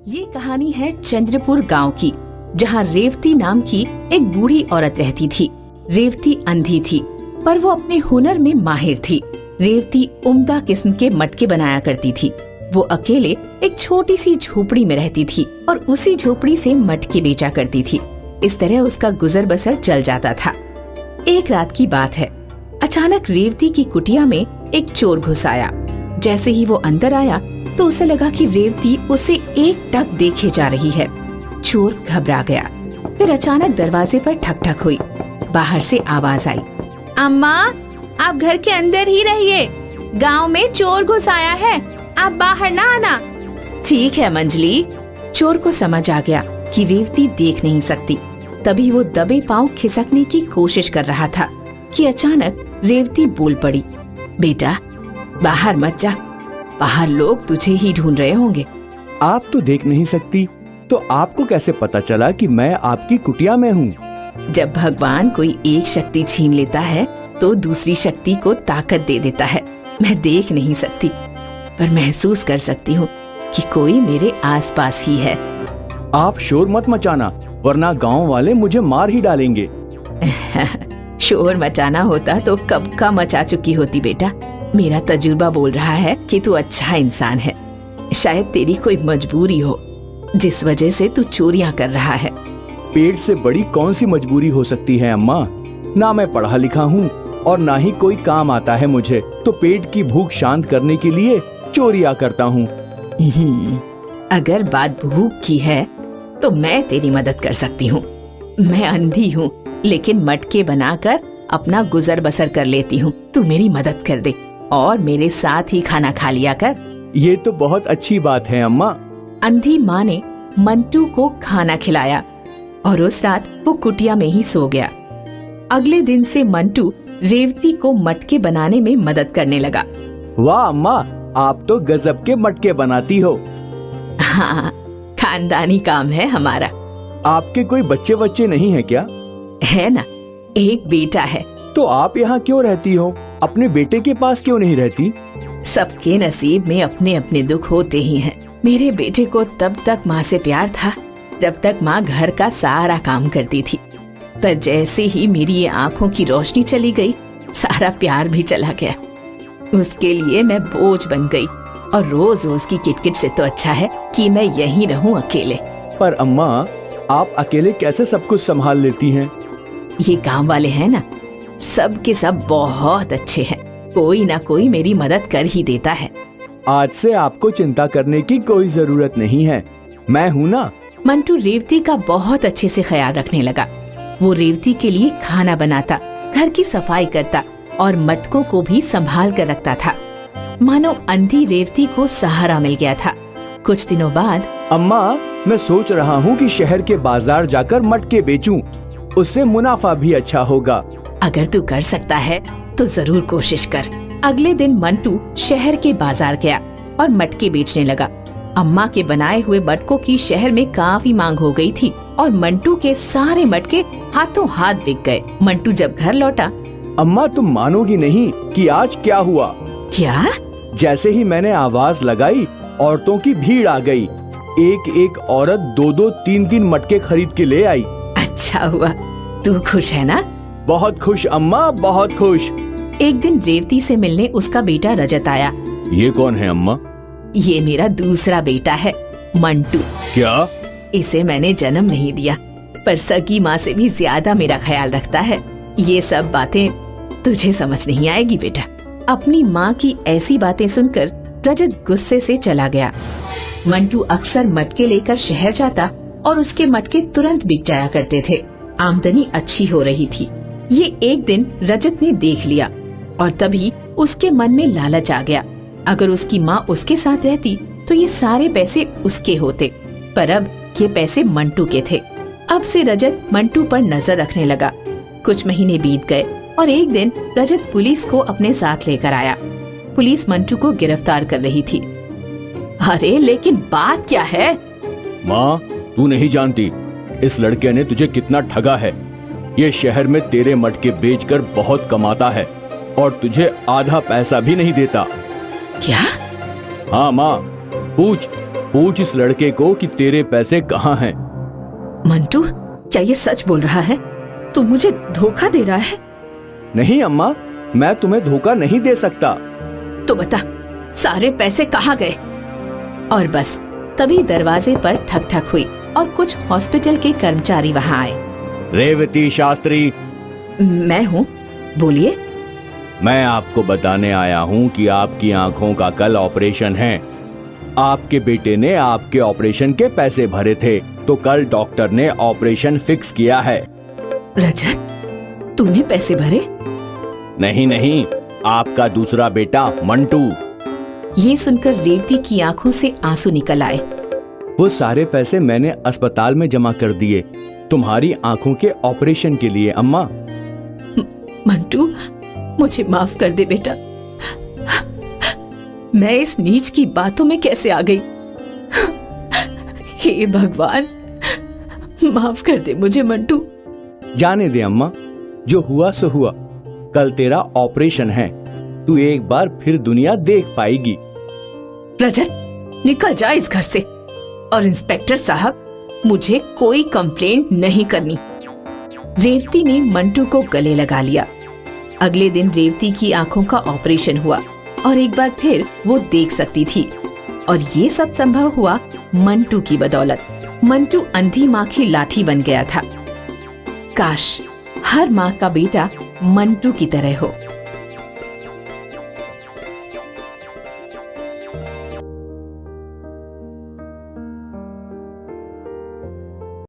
ये कहानी है चंद्रपुर गांव की, जहां रेवती नाम की एक बूढ़ी औरत रहती थी। रेवती अंधी थी, पर वो अपने हुनर में माहिर थी। रेवती उम्दा किस्म के मटके बनाया करती थी। वो अकेले एक छोटी सी झोपड़ी में रहती थी और उसी झोपड़ी से मटके बेचा करती थी। इस तरह उसका गुजर बसर चल जाता था। एक रात की बात है, अचानक रेवती की कुटिया में एक चोर घुस आया। जैसे ही वो अंदर आया तो उसे लगा कि रेवती उसे एक टक देखे जा रही है। चोर घबरा गया। फिर अचानक दरवाजे पर ठक ठक हुई। बाहर से आवाज आई, अम्मा आप घर के अंदर ही रहिए, गांव में चोर घुस आया है, आप बाहर ना आना। ठीक है मंजली। चोर को समझ आ गया कि रेवती देख नहीं सकती। तभी वो दबे पांव खिसकने की कोशिश कर रहा था कि अचानक रेवती बोल पड़ी, बेटा बाहर मत जा, बाहर लोग तुझे ही ढूंढ रहे होंगे। आप तो देख नहीं सकती, तो आपको कैसे पता चला कि मैं आपकी कुटिया में हूँ? जब भगवान कोई एक शक्ति छीन लेता है तो दूसरी शक्ति को ताकत दे देता है। मैं देख नहीं सकती, पर महसूस कर सकती हूँ कि कोई मेरे आसपास ही है। आप शोर मत मचाना, वरना गांव वाले मुझे मार ही डालेंगे। शोर मचाना होता तो कब का मचा चुकी होती बेटा। मेरा तजुर्बा बोल रहा है कि तू अच्छा इंसान है। शायद तेरी कोई मजबूरी हो जिस वजह से तू चोरियां कर रहा है। पेट से बड़ी कौन सी मजबूरी हो सकती है अम्मा? ना मैं पढ़ा लिखा हूँ और ना ही कोई काम आता है मुझे, तो पेट की भूख शांत करने के लिए चोरियां करता हूँ। अगर बात भूख की है तो मैं तेरी मदद कर सकती हूँ। मैं अंधी हूँ, लेकिन मटके बनाकर अपना गुजर बसर कर लेती हूँ। तू मेरी मदद कर दे और मेरे साथ ही खाना खा लिया कर। ये तो बहुत अच्छी बात है अम्मा। अंधी माँ ने मंटू को खाना खिलाया और उस रात वो कुटिया में ही सो गया। अगले दिन से मंटू रेवती को मटके बनाने में मदद करने लगा। वाह अम्मा, आप तो गजब के मटके बनाती हो। हाँ, खानदानी काम है हमारा। आपके कोई बच्चे नहीं है क्या? है ना, एक बेटा है। तो आप यहाँ क्यों रहती हो? अपने बेटे के पास क्यों नहीं रहती? सबके नसीब में अपने अपने दुख होते ही हैं। मेरे बेटे को तब तक माँ से प्यार था जब तक माँ घर का सारा काम करती थी, पर जैसे ही मेरी ये आँखों की रोशनी चली गई, सारा प्यार भी चला गया। उसके लिए मैं बोझ बन गई और रोज रोज की किटकिट से तो अच्छा है कि मैं यहीं रहूं अकेले। पर अम्मा, आप अकेले कैसे सब कुछ संभाल लेती हैं? ये गांव वाले हैं ना, सब के सब बहुत अच्छे हैं। कोई ना कोई मेरी मदद कर ही देता है। आज से आपको चिंता करने की कोई जरूरत नहीं है, मैं हूँ ना। मंटू रेवती का बहुत अच्छे से ख्याल रखने लगा। वो रेवती के लिए खाना बनाता, घर की सफाई करता और मटकों को भी संभाल कर रखता था। मानो अंधी रेवती को सहारा मिल गया था। कुछ दिनों बाद, अम्मा मैं सोच रहा हूँ कि शहर के बाजार जाकर मटके बेचूं, उससे मुनाफा भी अच्छा होगा। अगर तू कर सकता है तो जरूर कोशिश कर। अगले दिन मंटू शहर के बाजार गया और मटके बेचने लगा। अम्मा के बनाए हुए मटकों की शहर में काफी मांग हो गई थी और मंटू के सारे मटके हाथों हाथ बिक गए। मंटू जब घर लौटा, अम्मा तुम मानोगी नहीं कि आज क्या हुआ। क्या? जैसे ही मैंने आवाज लगाई, औरतों की भीड़ आ गई। एक एक औरत 2-2, 3-3 मटके खरीद के ले आई। अच्छा हुआ, तू खुश है ना? बहुत खुश अम्मा, बहुत खुश। एक दिन रेवती से मिलने उसका बेटा रजत आया। ये कौन है अम्मा? ये मेरा दूसरा बेटा है, मंटू। क्या? इसे मैंने जन्म नहीं दिया, पर सगी माँ से भी ज्यादा मेरा ख्याल रखता है। ये सब बातें तुझे समझ नहीं आएगी बेटा। अपनी माँ की ऐसी बातें सुनकर रजत गुस्से से चला गया। मंटू अक्सर मटके लेकर शहर जाता और उसके मटके तुरंत बिक जाया करते थे। आमदनी अच्छी हो रही थी। ये एक दिन रजत ने देख लिया और तभी उसके मन में लालच आ गया। अगर उसकी माँ उसके साथ रहती तो ये सारे पैसे उसके होते, पर अब ये पैसे मंटू के थे। अब से रजत मंटू पर नजर रखने लगा। कुछ महीने बीत गए और एक दिन रजत पुलिस को अपने साथ लेकर आया। पुलिस मंटू को गिरफ्तार कर रही थी। अरे लेकिन बात क्या है? माँ, तू नहीं जानती इस लड़के ने तुझे कितना ठगा है। ये शहर में तेरे मटके बेचकर बहुत कमाता है और तुझे आधा पैसा भी नहीं देता। क्या? हाँ माँ, पूछ पूछ इस लड़के को कि तेरे पैसे कहाँ हैं। मंटू, क्या ये सच बोल रहा है? तू मुझे धोखा दे रहा है? नहीं अम्मा, मैं तुम्हें धोखा नहीं दे सकता। तो बता, सारे पैसे कहाँ गए? और बस तभी दरवाजे पर ठक ठक हुई और कुछ हॉस्पिटल के कर्मचारी वहाँ आए। रेवती शास्त्री, मैं हूँ, बोलिए। मैं आपको बताने आया हूँ कि आपकी आंखों का कल ऑपरेशन है। आपके बेटे ने आपके ऑपरेशन के पैसे भरे थे, तो कल डॉक्टर ने ऑपरेशन फिक्स किया है। रजत, तूने पैसे भरे? नहीं नहीं, आपका दूसरा बेटा मंटू। ये सुनकर रेवती की आंखों से आंसू निकल आए। वो सारे पैसे मैंने अस्पताल में जमा कर दिए, तुम्हारी आंखों के ऑपरेशन के लिए अम्मा। मंटू, मुझे माफ कर दे बेटा। मैं इस नीच की बातों में कैसे आ गई? हे भगवान, माफ कर दे मुझे मंटू। जाने दे अम्मा, जो हुआ सो हुआ। कल तेरा ऑपरेशन है, तू एक बार फिर दुनिया देख पाएगी। रजत, निकल जा इस घर से। और इंस्पेक्टर साहब, मुझे कोई कंप्लेंट नहीं करनी। रेवती ने मंटू को गले लगा लिया। अगले दिन रेवती की आंखों का ऑपरेशन हुआ और एक बार फिर वो देख सकती थी। और ये सब संभव हुआ मंटू की बदौलत। मंटू अंधी माँ की लाठी बन गया था। काश हर माँ का बेटा मंटू की तरह हो।